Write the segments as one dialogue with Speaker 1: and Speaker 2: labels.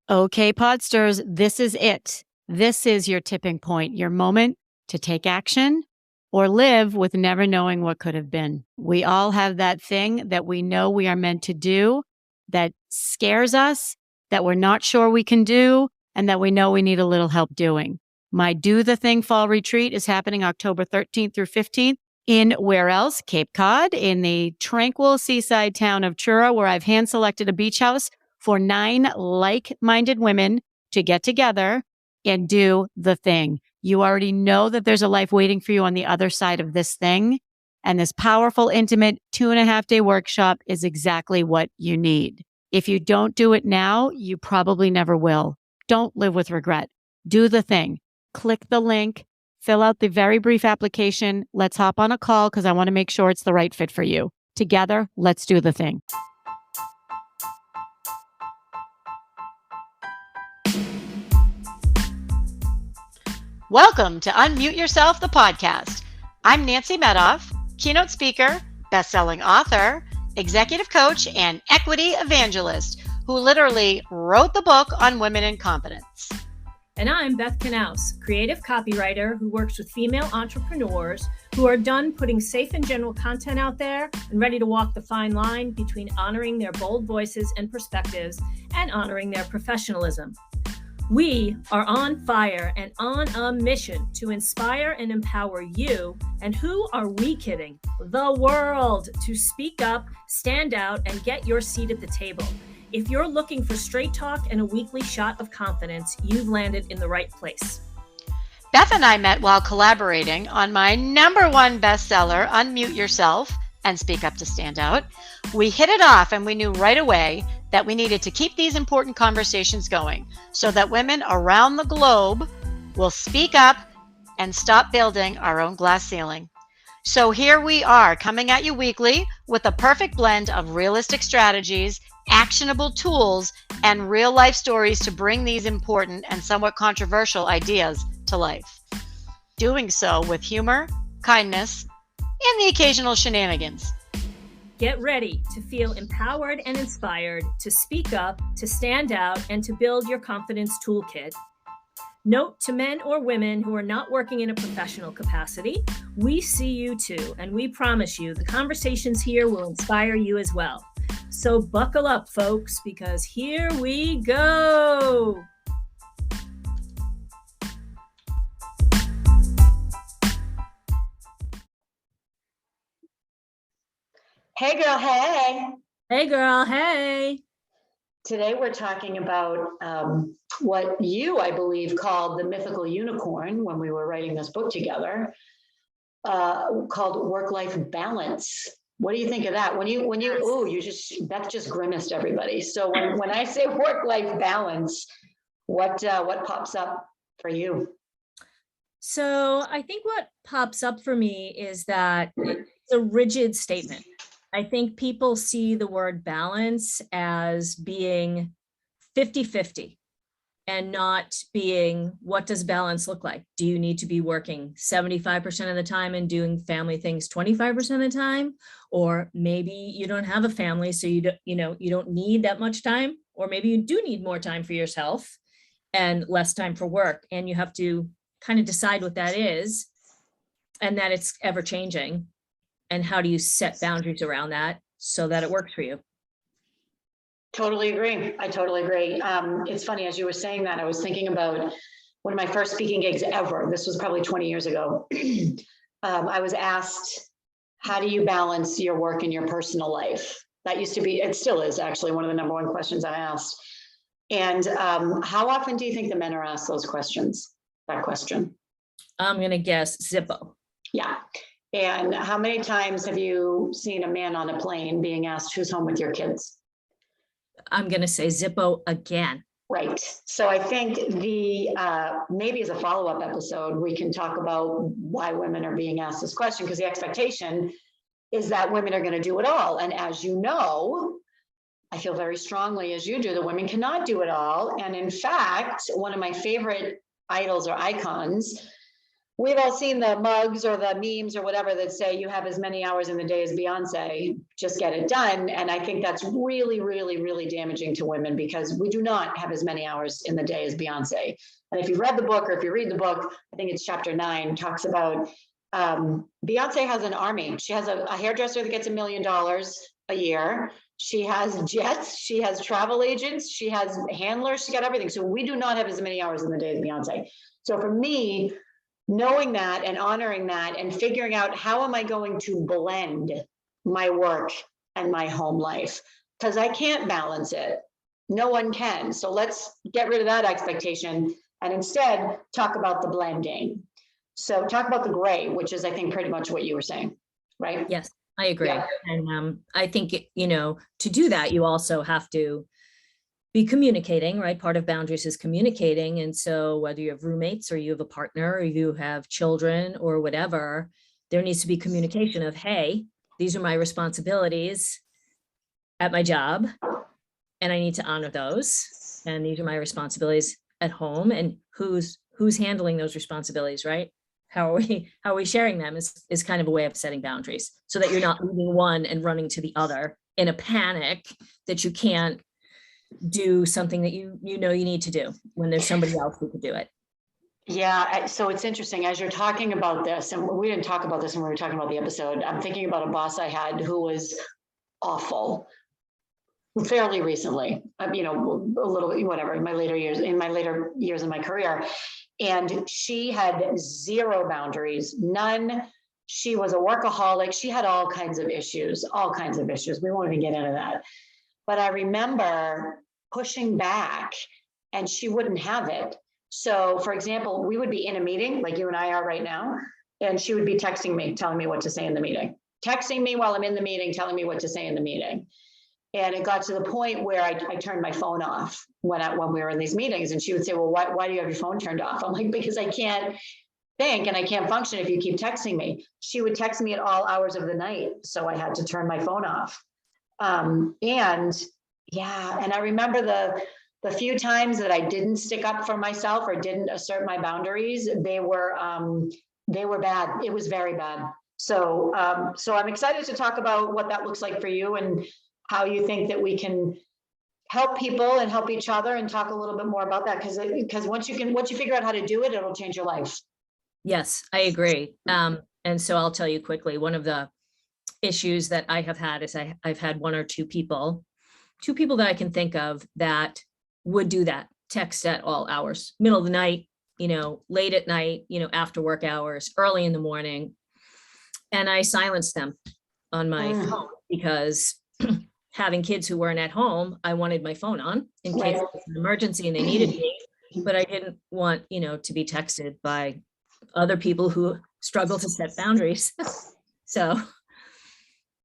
Speaker 1: Okay, Podsters, this is it. This is your tipping point, your moment to take action or live with never knowing what could have been. We all have that thing that we know we are meant to do that scares us, that we're not sure we can do, and that we know we need a little help doing. My Do the Thing Fall Retreat is happening October 13th through 15th in where else? Cape Cod, in the tranquil seaside town of Truro, where I've hand selected a beach house for 9 like-minded women to get together and do the thing. You already know that there's a life waiting for you on the other side of this thing. And this powerful, intimate 2.5-day workshop is exactly what you need. If you don't do it now, you probably never will. Don't live with regret. Do the thing. Click the link, fill out the very brief application. Let's hop on a call because I want to make sure it's the right fit for you. Together, let's do the thing. Welcome to Unmute Yourself, the podcast. I'm Nancy Medoff, keynote speaker, best-selling author, executive coach, and equity evangelist who literally wrote the book on women in confidence.
Speaker 2: And I'm Beth Knaus, creative copywriter who works with female entrepreneurs who are done putting safe and general content out there and ready to walk the fine line between honoring their bold voices and perspectives and honoring their professionalism. We are on fire and on a mission to inspire and empower you, and who are we kidding? The world, to speak up, stand out, and get your seat at the table. If you're looking for straight talk and a weekly shot of confidence, you've landed in the right place.
Speaker 1: Beth and I met while collaborating on my #1 bestseller, Unmute Yourself and Speak Up to Stand Out. We hit it off and we knew right away that we needed to keep these important conversations going so that women around the globe will speak up and stop building our own glass ceiling. So here we are, coming at you weekly with a perfect blend of realistic strategies, actionable tools, and real life stories to bring these important and somewhat controversial ideas to life. Doing so with humor, kindness, and the occasional shenanigans.
Speaker 2: Get ready to feel empowered and inspired to speak up, to stand out, and to build your confidence toolkit. Note to men or women who are not working in a professional capacity, we see you too, and we promise you the conversations here will inspire you as well. So buckle up, folks, because here we go.
Speaker 3: Hey girl, hey.
Speaker 2: Hey girl, hey.
Speaker 3: Today we're talking about what you, I believe, called the mythical unicorn when we were writing this book together, called work-life balance. What do you think of that? Beth just grimaced everybody. So when I say work-life balance, what pops up for you?
Speaker 2: So I think what pops up for me is that it's a rigid statement. I think people see the word balance as being 50-50 and not being, what does balance look like? Do you need to be working 75% of the time and doing family things 25% of the time? Or maybe you don't have a family, so you don't need that much time, or maybe you do need more time for yourself and less time for work. And you have to kind of decide what that is, and that it's ever changing. And how do you set boundaries around that so that it works for you?
Speaker 3: Totally agree. I totally agree. It's funny, as you were saying that, I was thinking about one of my first speaking gigs ever. This was probably 20 years ago. I was asked, how do you balance your work and your personal life? That used to be, it still is actually one of the #1 questions I asked. And how often do you think the men are asked those questions? That question?
Speaker 2: I'm going to guess Zippo.
Speaker 3: Yeah. And how many times have you seen a man on a plane being asked who's home with your kids?
Speaker 2: I'm going to say Zippo again.
Speaker 3: Right. So I think maybe as a follow-up episode, we can talk about why women are being asked this question, because the expectation is that women are going to do it all. And as you know, I feel very strongly, as you do, that women cannot do it all. And in fact, one of my favorite idols or icons we've all seen the mugs or the memes or whatever that say you have as many hours in the day as Beyonce, just get it done. And I think that's really, really, really damaging to women because we do not have as many hours in the day as Beyonce. And if you've read the book or if you read the book, I think it's chapter 9, talks about Beyonce has an army. She has a hairdresser that gets $1 million a year. She has jets, she has travel agents, she has handlers, she's got everything. So we do not have as many hours in the day as Beyonce. So for me, knowing that and honoring that and figuring out how am I going to blend my work and my home life, because I can't balance it. No one can. So let's get rid of that expectation and instead talk about the blending. So talk about the gray, which is, I think, pretty much what you were saying, right?
Speaker 2: Yes, I agree.
Speaker 3: Yeah.
Speaker 2: And I think, to do that, you also have to be communicating, right? Part of boundaries is communicating. And so whether you have roommates or you have a partner or you have children or whatever, there needs to be communication of, hey, these are my responsibilities at my job and I need to honor those. And these are my responsibilities at home, and who's handling those responsibilities, right? How are we sharing them is kind of a way of setting boundaries so that you're not leaving one and running to the other in a panic that you can't do something that you need to do when there's somebody else who could do it.
Speaker 3: Yeah, so it's interesting as you're talking about this, and we didn't talk about this when we were talking about the episode. I'm thinking about a boss I had who was awful fairly recently, a little whatever, in my later years in my career. And she had zero boundaries, none. She was a workaholic. She had all kinds of issues. We won't even get into that. But I remember pushing back and she wouldn't have it. So for example, we would be in a meeting like you and I are right now, and she would be texting me, telling me what to say in the meeting, texting me while I'm in the meeting, telling me what to say in the meeting. And it got to the point where I turned my phone off when we were in these meetings. And she would say, well, why do you have your phone turned off? I'm like, because I can't think and I can't function if you keep texting me. She would text me at all hours of the night. So I had to turn my phone off. And I remember the few times that I didn't stick up for myself or didn't assert my boundaries, they were bad. It was very bad. So I'm excited to talk about what that looks like for you and how you think that we can help people and help each other, and talk a little bit more about that. Because once you figure out how to do it, it'll change your life.
Speaker 2: Yes, I agree. And so I'll tell you quickly, one of the issues that I have had is I've had one or two people that I can think of that would do that, text at all hours, middle of the night, late at night, after work hours, early in the morning. And I silenced them on my phone because having kids who weren't at home, I wanted my phone on in case it was an emergency and they needed me, but I didn't want, to be texted by other people who struggle to set boundaries. So,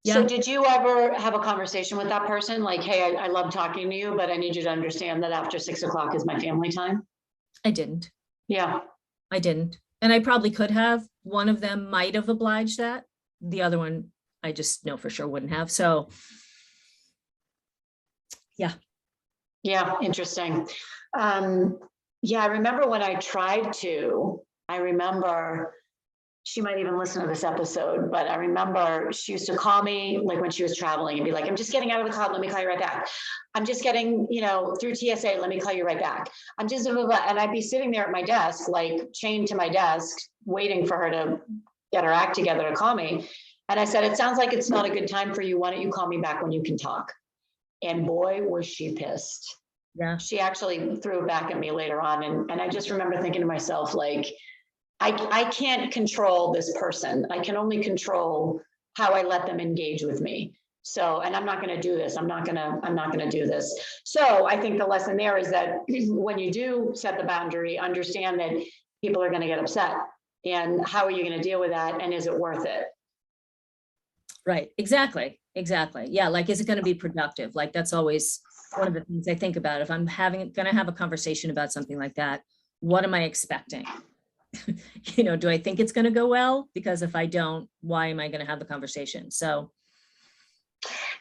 Speaker 2: yeah.
Speaker 3: So did you ever have a conversation with that person? Like, hey, I love talking to you, but I need you to understand that after 6 o'clock is my family time.
Speaker 2: I didn't.
Speaker 3: Yeah.
Speaker 2: I didn't. And I probably could have. One of them might have obliged that. The other one, I just know for sure wouldn't have. So yeah.
Speaker 3: Yeah, interesting. I remember when I tried to, she might even listen to this episode, but I remember she used to call me like when she was traveling and be like, I'm just getting out of the car, let me call you right back. I'm just getting, through TSA, let me call you right back. I'm just, and I'd be sitting there at my desk, like chained to my desk, waiting for her to get her act together to call me. And I said, it sounds like it's not a good time for you. Why don't you call me back when you can talk? And boy, was she pissed.
Speaker 2: Yeah.
Speaker 3: She actually threw it back at me later on. And I just remember thinking to myself, like, I can't control this person. I can only control how I let them engage with me. So, and I'm not going to do this. I'm not going to do this. So I think the lesson there is that when you do set the boundary, understand that people are going to get upset, and how are you going to deal with that? And is it worth it?
Speaker 2: Right. Exactly. Yeah. Like, is it going to be productive? Like, that's always one of the things I think about. If I'm going to have a conversation about something like that, what am I expecting? Do I think it's going to go well? Because if I don't, why am I going to have the conversation? So.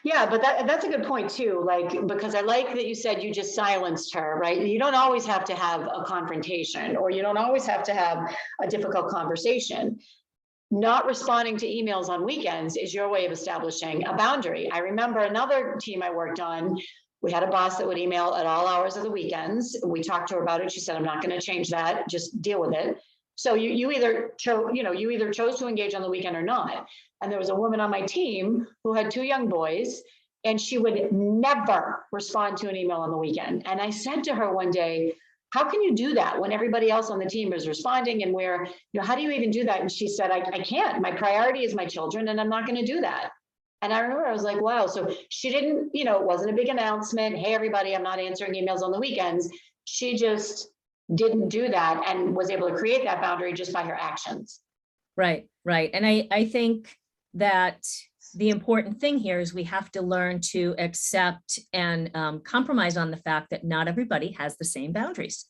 Speaker 3: Yeah, but that's a good point too. Like, because I like that you said you just silenced her, right? You don't always have to have a confrontation, or you don't always have to have a difficult conversation. Not responding to emails on weekends is your way of establishing a boundary. I remember another team I worked on. We had a boss that would email at all hours of the weekends. We talked to her about it. She said, "I'm not going to change that. Just deal with it." So you either chose, you either chose to engage on the weekend or not. And there was a woman on my team who had two young boys, and she would never respond to an email on the weekend. And I said to her one day, "How can you do that when everybody else on the team is responding, and where, how do you even do that?" And she said, I can't. My priority is my children, and I'm not going to do that. And I remember I was like, wow. So she didn't, it wasn't a big announcement. Hey, everybody, I'm not answering emails on the weekends. She just didn't do that and was able to create that boundary just by her actions.
Speaker 2: Right, right. And I think that the important thing here is we have to learn to accept and compromise on the fact that not everybody has the same boundaries.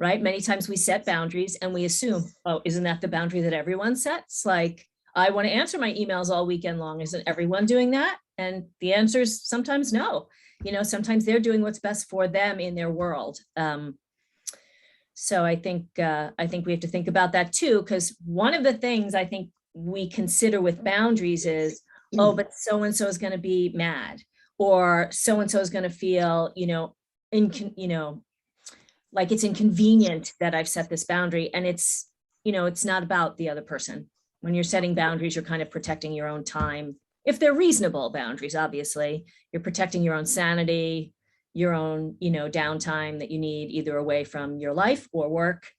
Speaker 2: Right? Many times we set boundaries and we assume, oh, isn't that the boundary that everyone sets? Like, I want to answer my emails all weekend long. Isn't everyone doing that? And the answer is sometimes no. Sometimes they're doing what's best for them in their world. So I think we have to think about that too, because one of the things I think we consider with boundaries is, oh, but so-and-so is going to be mad, or so-and-so is going to feel, like it's inconvenient that I've set this boundary. And it's not about the other person. When you're setting boundaries, you're kind of protecting your own time. If they're reasonable boundaries, obviously, you're protecting your own sanity, your own, downtime that you need either away from your life or work.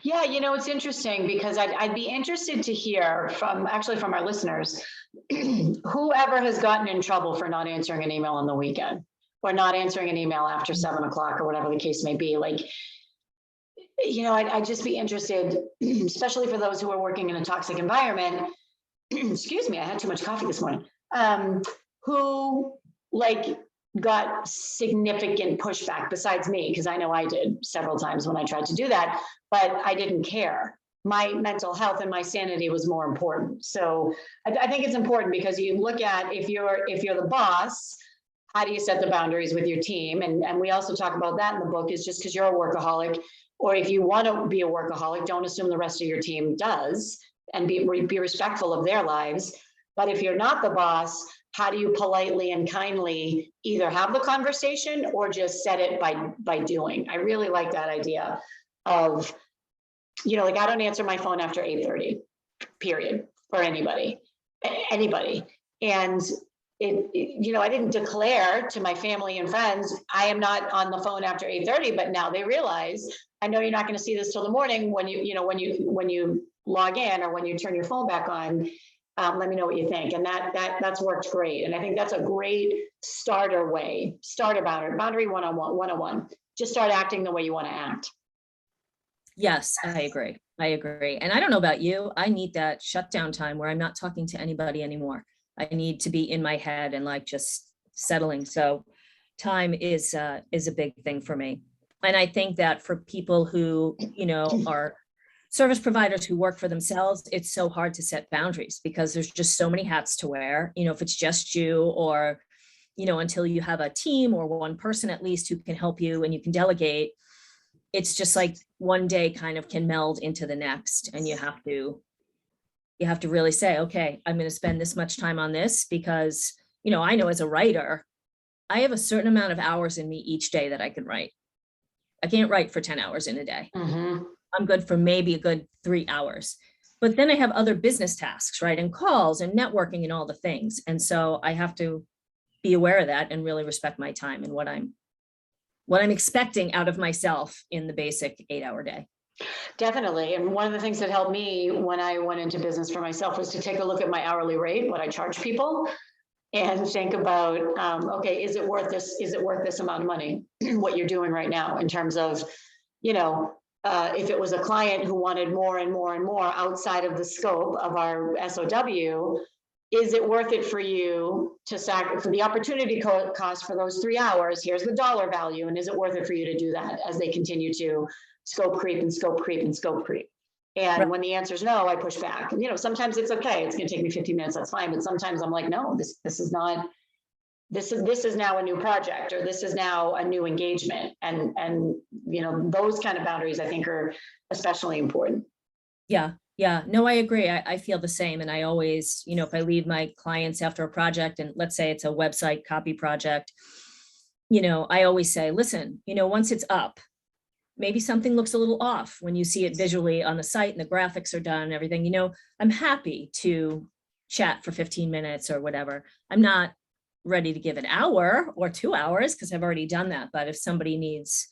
Speaker 3: Yeah, it's interesting because I'd be interested to hear from our listeners, whoever has gotten in trouble for not answering an email on the weekend, or not answering an email after 7 o'clock, or whatever the case may be. Like, I'd just be interested, especially for those who are working in a toxic environment. Excuse me, I had too much coffee this morning. Who got significant pushback besides me, because I know I did several times when I tried to do that, but I didn't care. My mental health and my sanity was more important. So I think it's important, because you look at, if you're the boss, how do you set the boundaries with your team? And we also talk about that in the book, is just because you're a workaholic, or if you want to be a workaholic, don't assume the rest of your team does, and be respectful of their lives. But if you're not the boss, how do you politely and kindly either have the conversation or just set it by doing? I really like that idea of, I don't answer my phone after 8:30, period, for anybody. And I didn't declare to my family and friends, I am not on the phone after 8:30, but now they realize, I know you're not going to see this till the morning when you log in, or when you turn your phone back on. Let me know what you think. And that's worked great. And I think that's a great starter boundary 101. Just start acting the way you want to act.
Speaker 2: Yes, I agree. And I don't know about you, I need that shutdown time where I'm not talking to anybody anymore. I need to be in my head and just settling. So time is a big thing for me. And I think that for people who, are service providers who work for themselves, it's so hard to set boundaries because there's just so many hats to wear. If it's just you, or, until you have a team or one person at least who can help you and you can delegate, it's just like one day kind of can meld into the next. And you have to really say, okay, I'm going to spend this much time on this because, I know as a writer, I have a certain amount of hours in me each day that I can write. I can't write for 10 hours in a day.
Speaker 3: Mm-hmm.
Speaker 2: I'm good for maybe a good 3 hours. But then I have other business tasks, right? And calls and networking and all the things. And so I have to be aware of that and really respect my time and what I'm expecting out of myself in the basic 8-hour day.
Speaker 3: Definitely. And one of the things that helped me when I went into business for myself was to take a look at my hourly rate, what I charge people, and think about, okay, is it worth this? Is it worth this amount of money? What you're doing right now in terms of, if it was a client who wanted more and more and more outside of the scope of our SOW, is it worth it for you to for the opportunity cost for those 3 hours? Here's the dollar value. And is it worth it for you to do that as they continue to scope creep and scope creep and scope creep? And
Speaker 2: Right.
Speaker 3: when the answer is no, I push back. You know, sometimes it's okay. It's going to take me 15 minutes. That's fine. But sometimes I'm like, no, this is not, this is now a new project, or this is now a new engagement. And, you know, those kind of boundaries I think are especially important.
Speaker 2: Yeah. Yeah. No, I agree. I feel the same. And I always, you know, if I leave my clients after a project, and let's say it's a website copy project, you know, I always say, listen, you know, once it's up, maybe something looks a little off when you see it visually on the site and the graphics are done and everything, you know, I'm happy to chat for 15 minutes or whatever. I'm not ready to give an hour or 2 hours because I've already done that. But if somebody needs,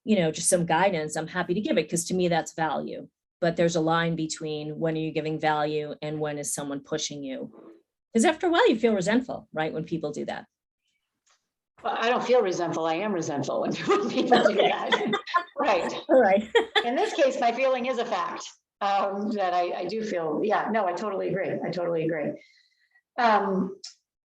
Speaker 2: you know, just some guidance, I'm happy to give it, because to me, that's value. But there's a line between when are you giving value and when is someone pushing you? Because after a while, you feel resentful, right? When people do that.
Speaker 3: Well, I don't feel resentful. I am resentful when people do that. Right.
Speaker 2: All right.
Speaker 3: In this case, my feeling is a fact, that I do feel, yeah, no, I totally agree. I totally agree.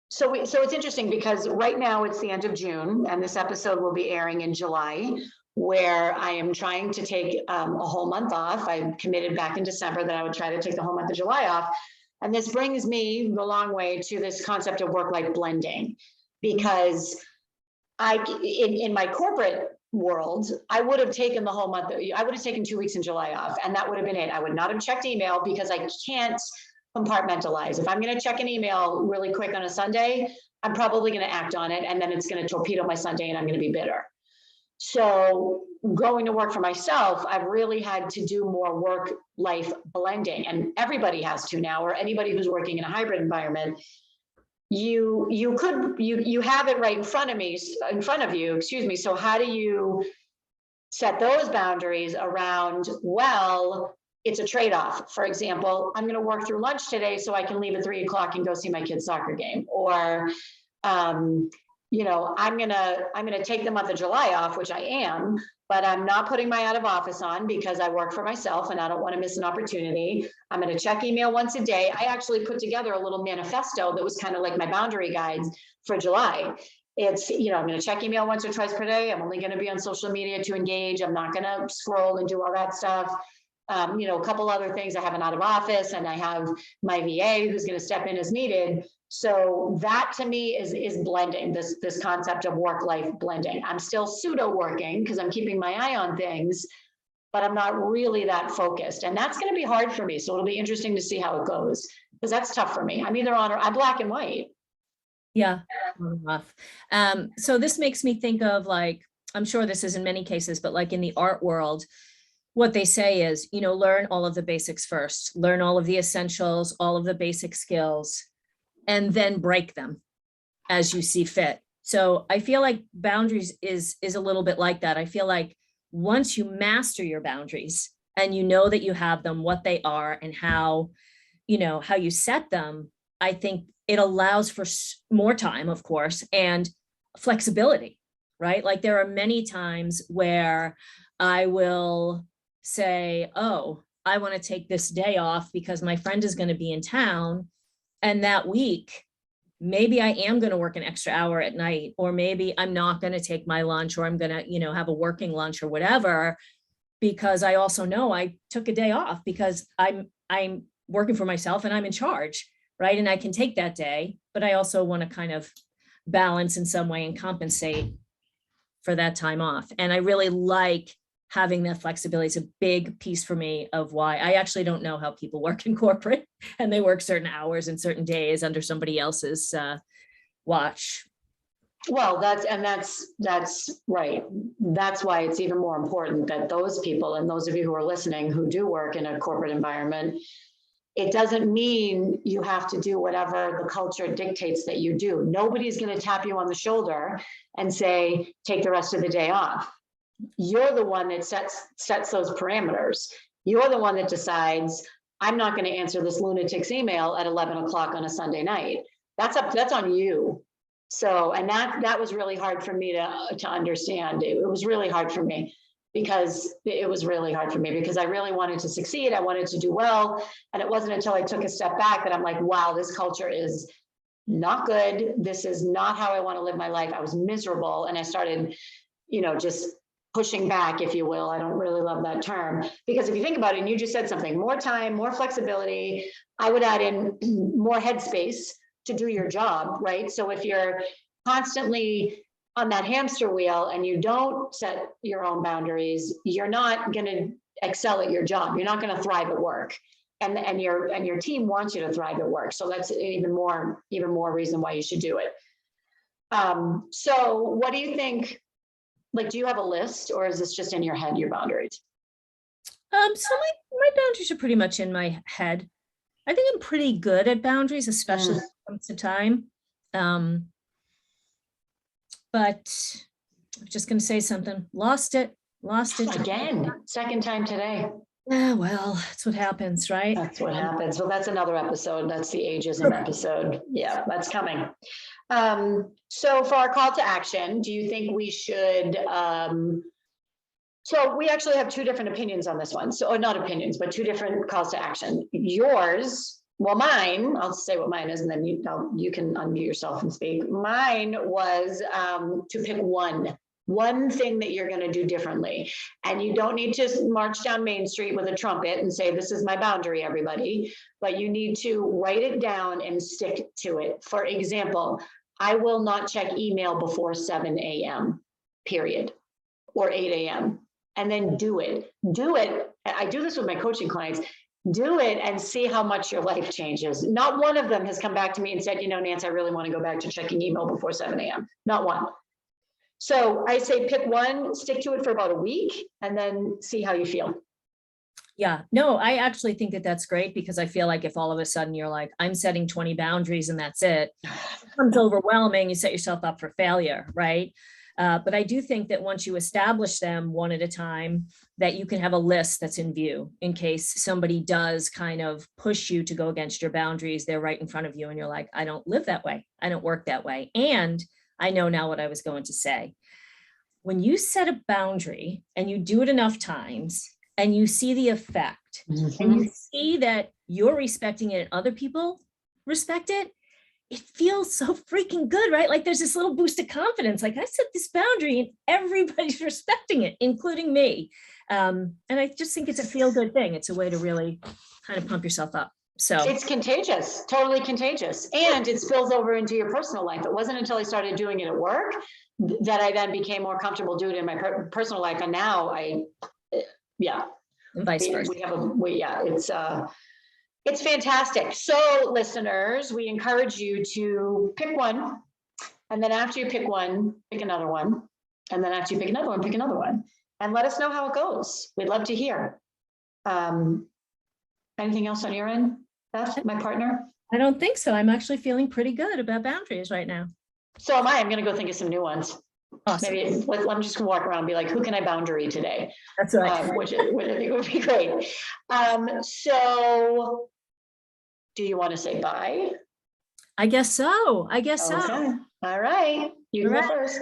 Speaker 3: So it's interesting because right now it's the end of June and this episode will be airing in July, where I am trying to take a whole month off. I committed back in December that I would try to take the whole month of July off. And this brings me the long way to this concept of work-life blending, because in my corporate world, I would have taken the whole month. I would have taken 2 weeks in July off, and that would have been it. I would not have checked email because I can't compartmentalize. If I'm going to check an email really quick on a Sunday, I'm probably going to act on it, and then it's going to torpedo my Sunday, and I'm going to be bitter. So going to work for myself, I've really had to do more work-life blending, and everybody has to now, or anybody who's working in a hybrid environment. You have it right in front of you, excuse me. So how do you set those boundaries around, well, it's a trade-off. For example, I'm going to work through lunch today so I can leave at 3 o'clock and go see my kid's soccer game. Or, you know, I'm going to take the month of July off, which I am, but I'm not putting my out of office on because I work for myself and I don't want to miss an opportunity. I'm going to check email once a day. I actually put together a little manifesto that was kind of like my boundary guides for July. It's, you know, I'm going to check email once or twice per day. I'm only going to be on social media to engage. I'm not going to scroll and do all that stuff. You know, a couple other things. I have an out of office and I have my VA who's going to step in as needed. So that to me is blending, this concept of work-life blending. I'm still pseudo working because I'm keeping my eye on things, but I'm not really that focused. And that's going to be hard for me. So it'll be interesting to see how it goes, because that's tough for me. I'm either on or I'm black and white.
Speaker 2: Yeah. Rough. So this makes me think of, like, I'm sure this is in many cases, but like in the art world, what they say is, you know, learn all of the basics first, learn all of the essentials, all of the basic skills, and then break them as you see fit. So I feel like boundaries is a little bit like that. I feel like once you master your boundaries and you know that you have them, what they are and how, you know, how you set them, I think it allows for more time, of course, and flexibility, right? Like there are many times where I will say, oh, I want to take this day off because my friend is going to be in town. And that week, maybe I am going to work an extra hour at night, or maybe I'm not going to take my lunch, or I'm going to, you know, have a working lunch or whatever, because I also know I took a day off because I'm working for myself and I'm in charge, right? And I can take that day, but I also want to kind of balance in some way and compensate for that time off. And I really like having that flexibility. Is a big piece for me of why I actually don't know how people work in corporate and they work certain hours and certain days under somebody else's watch.
Speaker 3: Well, that's right. That's why it's even more important that those people, and those of you who are listening who do work in a corporate environment, it doesn't mean you have to do whatever the culture dictates that you do. Nobody's going to tap you on the shoulder and say, take the rest of the day off. You're the one that sets those parameters. You're the one that decides, I'm not going to answer this lunatic's email at 11 o'clock on a Sunday night. That's on you. So, and that was really hard for me to understand. It was really hard for me because I really wanted to succeed. I wanted to do well. And it wasn't until I took a step back that I'm like, wow, this culture is not good. This is not how I want to live my life. I was miserable. And I started, you know, just pushing back, if you will. I don't really love that term, because if you think about it, and you just said something, more time, more flexibility, I would add in more headspace to do your job, right? So if you're constantly on that hamster wheel and you don't set your own boundaries, you're not going to excel at your job. You're not going to thrive at work. And your team wants you to thrive at work. So that's even more reason why you should do it. So what do you think? Like, do you have a list, or is this just in your head, your boundaries?
Speaker 2: So my boundaries are pretty much in my head. I think I'm pretty good at boundaries, especially when it comes to time. But I'm just going to say something. Lost it
Speaker 3: Again, second time today.
Speaker 2: Yeah, well, that's what happens, right?
Speaker 3: That's what happens. Well, that's another episode. That's the ageism episode. Yeah, that's coming. So for our call to action, do you think we should, so we actually have two different opinions on this one. So, or not opinions, but two different calls to action. Yours, well, mine, I'll say what mine is, and then you can unmute yourself and speak. Mine was to pick one thing that you're going to do differently. And you don't need to march down Main Street with a trumpet and say, this is my boundary, everybody, but you need to write it down and stick to it. For example, I will not check email before 7 a.m., period, or 8 a.m. And then do it. I do this with my coaching clients. Do it and see how much your life changes. Not one of them has come back to me and said, Nance, I really want to go back to checking email before 7 a.m. Not one. So I say pick one, stick to it for about a week, and then see how you feel.
Speaker 2: Yeah, no, I actually think that that's great, because I feel like if all of a sudden you're like, I'm setting 20 boundaries and that's it, it becomes overwhelming. You set yourself up for failure, right? But I do think that once you establish them one at a time, that you can have a list that's in view in case somebody does kind of push you to go against your boundaries. They're right in front of you and you're like, I don't live that way. I don't work that way. And I know now what I was going to say. When you set a boundary and you do it enough times and you see the effect, and you see that you're respecting it and other people respect it, it feels so freaking good, right? Like there's this little boost of confidence. Like I set this boundary and everybody's respecting it, including me. And I just think it's a feel good thing. It's a way to really kind of pump yourself up. So
Speaker 3: it's contagious, totally contagious. And it spills over into your personal life. It wasn't until I started doing it at work that I then became more comfortable doing it in my personal life. And now and vice versa. It's fantastic. So listeners, we encourage you to pick one. And then after you pick one, pick another one. And then after you pick another one, pick another one. And let us know how it goes. We'd love to hear. Anything else on your end, Beth, my partner?
Speaker 2: I don't think so. I'm actually feeling pretty good about boundaries right now.
Speaker 3: So am I. I'm going to go think of some new ones. Awesome. Maybe I'm just going to walk around and be like, who can I boundary today? That's right. Which I think would be great. So do you want to say bye?
Speaker 2: I guess so. So.
Speaker 3: All right. You go first.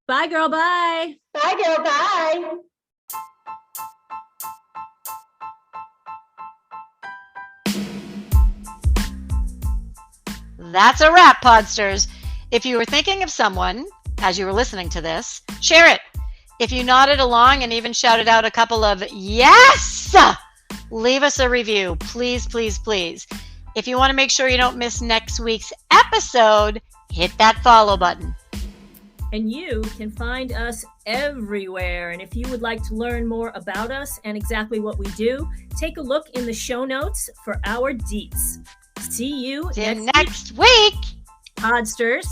Speaker 2: Bye, girl. Bye.
Speaker 3: Bye, girl. Bye.
Speaker 1: That's a wrap, Podsters. If you were thinking of someone as you were listening to this, share it. If you nodded along and even shouted out a couple of yes, leave us a review. Please, please, please. If you want to make sure you don't miss next week's episode, hit that follow button.
Speaker 2: And you can find us everywhere. And if you would like to learn more about us and exactly what we do, take a look in the show notes for our deets. See you
Speaker 1: next week.
Speaker 2: Podsters.